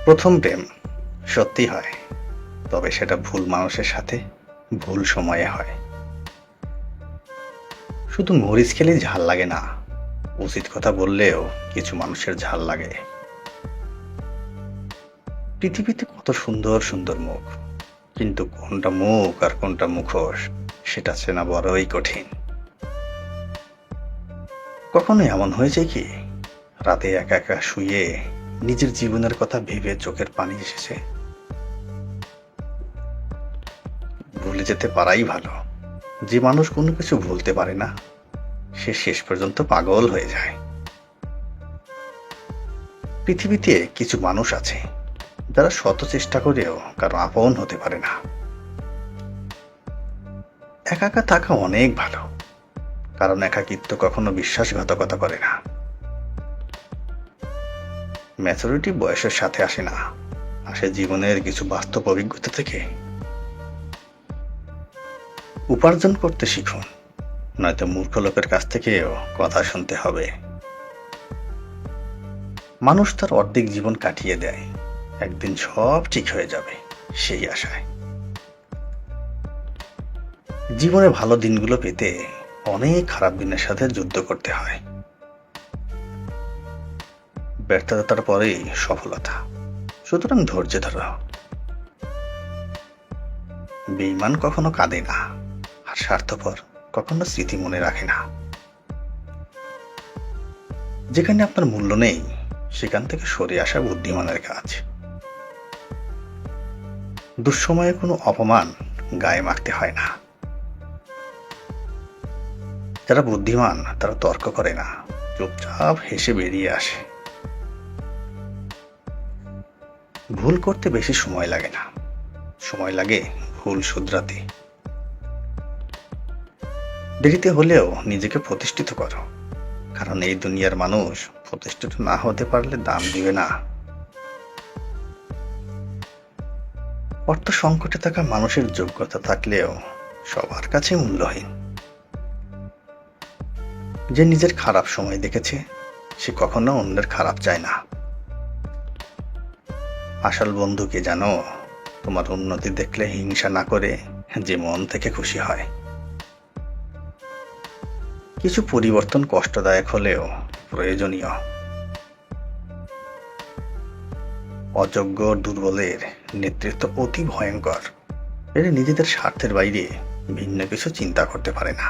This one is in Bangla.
প্রথম প্রেম সত্যি হয়, তবে সেটা ভুল মানুষের সাথে ভুল সময়ে হয়। শুধু মরিচ খেলেই ঝাল লাগে না, উচিত কথা বললেও কিছু মানুষের ঝাল লাগে। পৃথিবীতে কত সুন্দর সুন্দর মুখ, কিন্তু কোনটা মুখ আর কোনটা মুখোশ সেটা চেনা বড়ই কঠিন। কখনো এমন হয়েছে কি, রাতে একা একা শুয়ে নিজের জীবনের কথা ভেবে চোখের পানি এসেছে? ভুলে যেতে পারাই ভালো। যে মানুষ কোনো কিছু ভুলতে পারে না, সে শেষ পর্যন্ত পাগল হয়ে যায়। পৃথিবীতে কিছু মানুষ আছে যারা শত চেষ্টা করেও কারো আপন হতে পারে না। একা একা থাকা অনেক ভালো, কারণ একাকিত্ব কখনো বিশ্বাসঘাতকতা করে না। ম্যাচুরিটি বয়সের সাথে আসে না, আসে জীবনের কিছু বাস্তব অভিজ্ঞতা থেকে। উপার্জন করতে শিখুন, নয়তো মূর্খ লোকের কাছ থেকেও কথা শুনতে হবে। মানুষ তার অর্ধেক জীবন কাটিয়ে দেয় একদিন সব ঠিক হয়ে যাবে সেই আশায়। জীবনে ভালো দিনগুলো পেতে অনেক খারাপ দিনের সাথে যুদ্ধ করতে হয়। ব্যর্থতার পরেই সফলতা, সুতরাং ধৈর্য ধরো। বেঈমান কখনো কাঁদে না, আর স্বার্থপর কখনো স্মৃতি মনে রাখে না। যেখানে আপনার মূল্য নেই, সেখান থেকে সরে আসা বুদ্ধিমানের কাজ। দুঃসময়ে কোনো অপমান গায়ে মাখতে হয় না। যারা বুদ্ধিমান তারা তর্ক করে না, চুপচাপ হেসে বেরিয়ে আসে। ভুল করতে বেশি সময় লাগে না, সময় লাগে ভুল শুধরাতে। দেরিতে হলেও নিজেকে প্রতিষ্ঠিত করো, কারণ এই দুনিয়ার মানুষ প্রতিষ্ঠিত না হতে পারলে দাম দিবে না। অর্থ সংকটে থাকা মানুষের যোগ্যতা থাকলেও সবার কাছে মূল্যহীন। যে নিজের খারাপ সময় দেখেছে, সে কখনো অন্যের খারাপ চায় না। আসল বন্ধুকে জানো, তোমার উন্নতি দেখলে হিংসা না করে যে মন থেকে খুশি হয়। কিছু পরিবর্তন কষ্টদায়ক হলেও প্রয়োজনীয়। অযোগ্য দুর্বলের নেতৃত্ব অতি ভয়ঙ্কর। এরা নিজেদের স্বার্থের বাইরে ভিন্ন কিছু চিন্তা করতে পারে না।